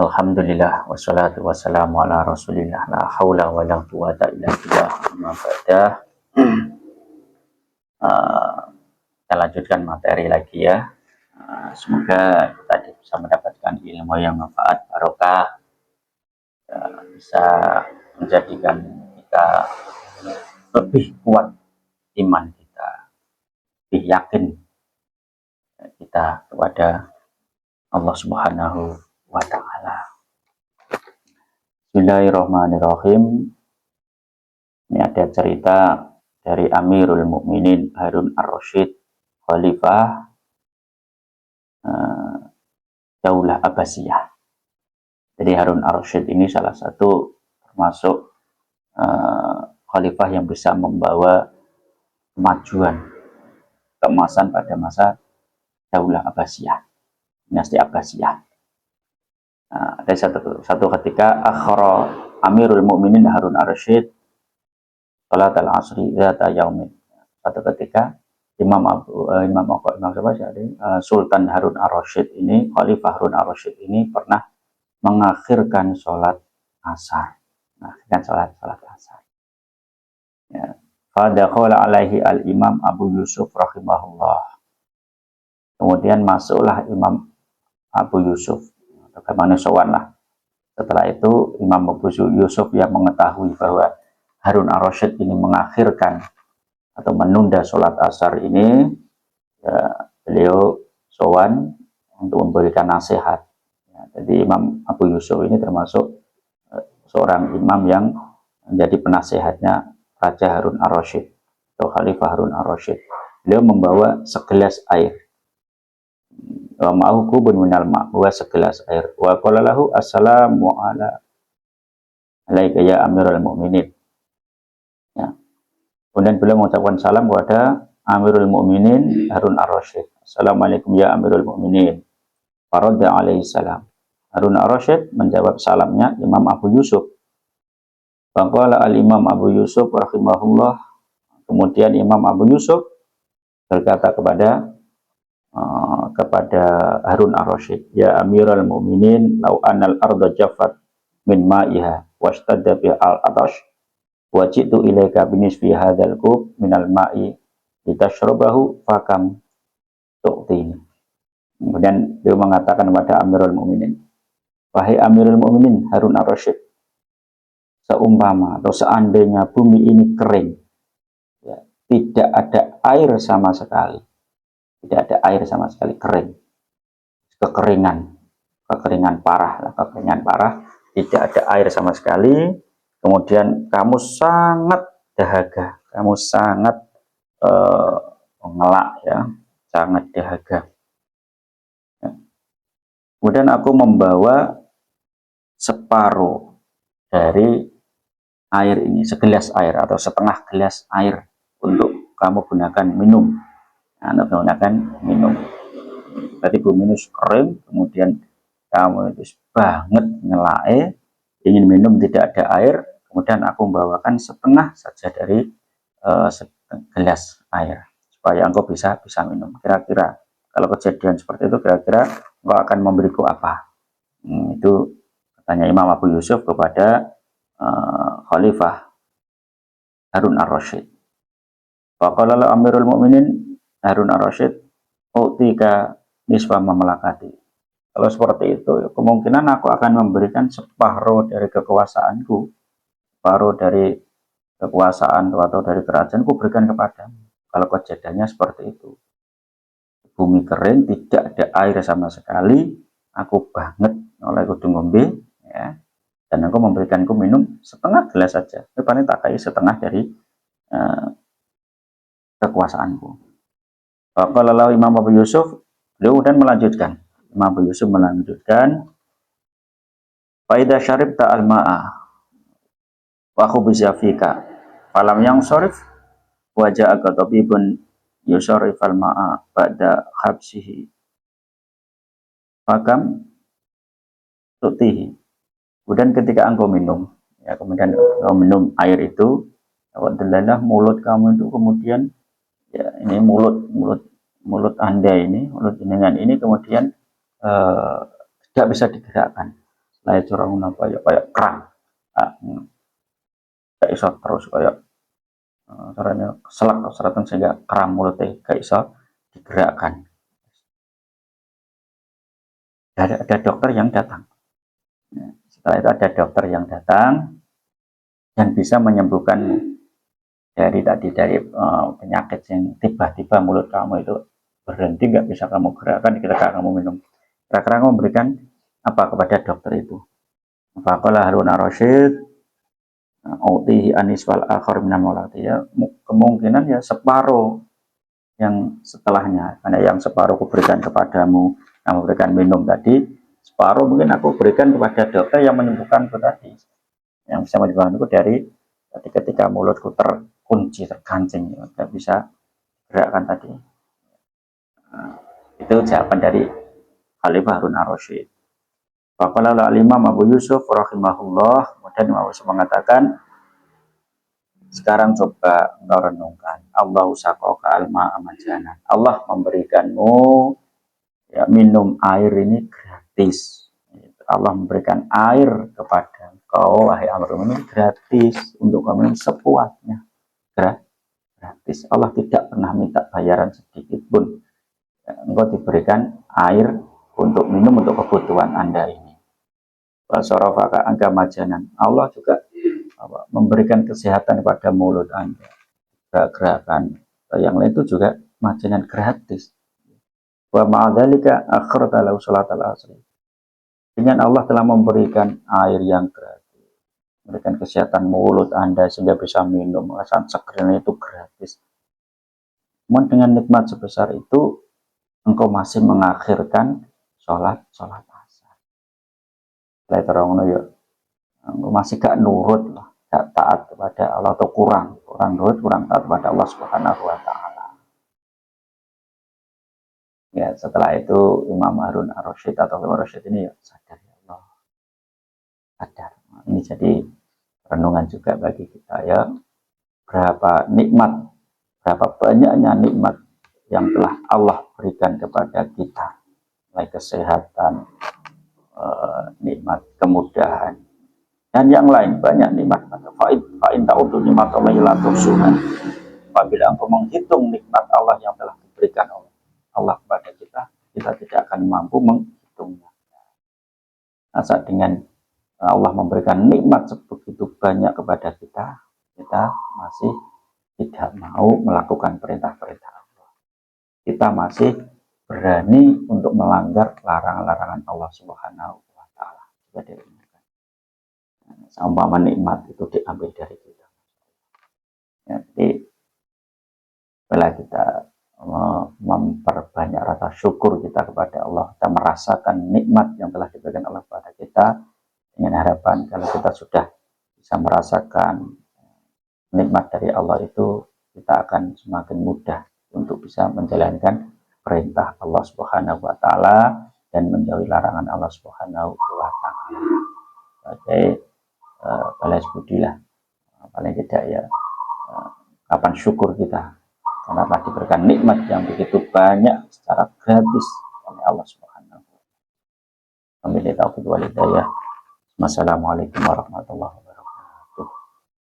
Alhamdulillah wassalatu wassalamu ala Rasulillah la haula wala quwata illa billah. Amma ba'da. Kita lanjutkan materi lagi ya. Semoga kita bisa mendapatkan ilmu yang manfaat barokah, bisa menjadikan kita lebih kuat iman kita, lebih yakin kita kepada Allah Subhanahu wa ta'ala. Bismillahirrahmanirrahim. Ini ada cerita dari Amirul Mukminin Harun Ar-Rasyid, Khalifah Daulah Abbasiyah. Jadi Harun Ar-Rasyid ini salah satu termasuk khalifah yang bisa membawa kemajuan, keemasan pada masa Daulah Abbasiyah, dinasti Abbasiyah. Ada satu ketika akhara Amirul Mukminin Harun Ar-Rasyid salat al-asri dzata yaumin. Satu ketika Sultan Harun Ar-Rasyid ini, Khalifah Harun Ar-Rasyid ini pernah mengakhirkan sholat asar. Mengakhirkan sholat asar. Ya. Fadakhala alaihi al-imam Abu Yusuf rahimahullah. Kemudian masuklah Imam Abu Yusuf. Bagaimana sowan lah. Setelah itu Imam Abu Yusuf yang mengetahui bahwa Harun Ar-Rasyid ini mengakhirkan atau menunda sholat asar ini, ya, beliau sowan untuk memberikan nasihat. Ya, jadi Imam Abu Yusuf ini termasuk seorang imam yang menjadi penasehatnya Raja Harun Ar-Rasyid atau Khalifah Harun Ar-Rasyid. Beliau membawa segelas air. Wa ma'ahu kubun minal ma', segelas air. Wa qala lahu assalamu alaika ya Amirul Mukminin. Ya. Kemudian beliau mengucapkan salam kepada Amirul Mukminin Harun Ar-Rasyid. Assalamualaikum ya Amirul Mukminin. Faradda alaihi salam. Harun Ar-Rasyid menjawab salamnya Imam Abu Yusuf. Faqala al-Imam Abu Yusuf rahimahullah. Kemudian Imam Abu Yusuf berkata kepada Harun Ar-Rasyid, ya Amirul Mukminin, law anal arda jaffat min ma'iha washtadda bi al-atash wajitu ilaika binisfi hadzal kub minal ma'i litashrabahu fakam tu'tini. Kemudian dia mengatakan kepada Amirul Mukminin, wahai Amirul Mukminin Harun Ar-Rasyid, seumpama atau seandainya bumi ini kering, ya, tidak ada air sama sekali, kering, kekeringan parah, tidak ada air sama sekali. Kemudian kamu sangat dahaga, kamu sangat mengelak, ya, sangat dahaga. Ya. Kemudian aku membawa separuh dari air ini, segelas air atau setengah gelas air untuk kamu gunakan minum. Tadi bumi ini kering, kemudian kamu itu banget ngelake, ingin minum tidak ada air, kemudian aku membawakan setengah saja dari segelas air supaya engkau bisa minum. Kira-kira kalau kejadian seperti itu, kira-kira engkau akan memberiku apa? Itu katanya Imam Abu Yusuf kepada Khalifah Harun Ar-Rasyid. Faqala Amirul Mukminin Harun Ar-Rasyid, utika nisfa mamlakati. Kalau seperti itu, kemungkinan aku akan memberikan separuh dari kekuasaanku, separuh dari kekuasaan atau dari kerajaanku berikan kepadamu. Kalau kejadiannya seperti itu, bumi kering, tidak ada air sama sekali, aku banget oleh kudu ngombe, ya, dan aku memberikanku minum setengah gelas saja. Itu paling tak kayak setengah dari kekuasaanku. Kalau Imam Abu Yusuf, beliau kemudian melanjutkan. Imam Abu Yusuf melanjutkan, faida syaribta al-ma'a wa khubza fika falam yang sorif wajah agak tabibun yusarif al-ma'a pada habsihi fakam tutihi. Kemudian ketika engkau minum, ya, kemudian engkau minum air itu, alhamdulillah mulut kamu itu kemudian, ya, ini mulut Anda ini, mulut jenengan ini kemudian tidak bisa digerakkan, Lah curang apa ya kayak kerang. Ah, gak iso terus kayak caranya keselak seratan sehingga kerang mulutnya gak iso digerakkan. Ada dokter yang datang. Setelah itu ada dokter yang datang dan bisa menyembuhkan dari penyakit yang tiba-tiba mulut kamu itu berhenti, nggak bisa kamu gerakkan ketika kamu minum. Kira-kira kamu memberikan apa kepada dokter itu? Faqala Harun ar-Rasyid utihi anis wal akhar minamolati, ya kemungkinan ya separuh yang setelahnya, karena yang separuh aku berikan kepadamu yang memberikan minum tadi, separuh mungkin aku berikan kepada dokter yang menyembuhkan itu tadi, yang bisa menyembuhkan itu dari ketika mulutku terkunci, terkancing, nggak bisa gerakkan tadi. Nah, itu jawaban dari Khalifah Harun ar-Rasyid. Faqala al-Imam Abu Yusuf rahimahullah, kemudian Imam Yusuf mengatakan, sekarang coba engkau renungkan, Allah usakoka alma amajana, Allah memberikanmu ya minum air ini gratis. Allah memberikan air kepada engkau wahai Amr ini gratis untuk kamu minum sepuasnya, gratis. Allah tidak pernah minta bayaran sedikit pun. Engkau diberikan air untuk minum untuk kebutuhan Anda ini. Wasorofaka angka majanan. Allah juga memberikan kesehatan pada mulut Anda. Gerakan yang lain itu juga majanan gratis. Wa ma'adzalika akharta lahu salatal asri. Dengan Allah telah memberikan air yang gratis, memberikan kesehatan mulut Anda sehingga bisa minum, saat segernya itu gratis. Namun dengan nikmat sebesar itu, engkau masih mengakhirkan sholat asar. Setelah terang ya, engkau masih gak nurut lah, gak taat kepada Allah, atau kurang nurut, kurang taat kepada Allah Subhanahu wa Ta'ala. Ya, setelah itu Imam Harun ar-Rasyid atau Imam Rasyid ini ya sadar, ya Allah, sadar. Ini jadi renungan juga bagi kita ya, berapa banyaknya nikmat yang telah Allah berikan kepada kita, mulai kesehatan, nikmat kemudahan, dan yang lain banyak nikmat. Fa'in ta'udu nikmat Allah la tuhsuha. Apabila engkau menghitung nikmat Allah yang telah diberikan oleh Allah kepada kita, kita tidak akan mampu menghitungnya. Nah, saat dengan Allah memberikan nikmat sebegitu banyak kepada kita, kita masih tidak mau melakukan perintah-perintah Allah. Kita masih berani untuk melanggar larangan-larangan Allah Subhanahu wa Ta'ala. Seumpama nikmat itu diambil dari kita. Ya, jadi bila kita memperbanyak rasa syukur kita kepada Allah, kita merasakan nikmat yang telah diberikan Allah kepada kita, dengan harapan kalau kita sudah bisa merasakan nikmat dari Allah itu, kita akan semakin mudah untuk bisa menjalankan perintah Allah Subhanahu wa Ta'ala dan menjauhi larangan Allah Subhanahu wa Ta'ala. Sebagai balas budi lah, paling tidak ya, kapan syukur kita karena telah diberikan nikmat yang begitu banyak secara gratis oleh Allah Subhanahu wa Ta'ala. Wabillahi taufiq wal hidayah. Wassalamualaikum warahmatullahi wabarakatuh.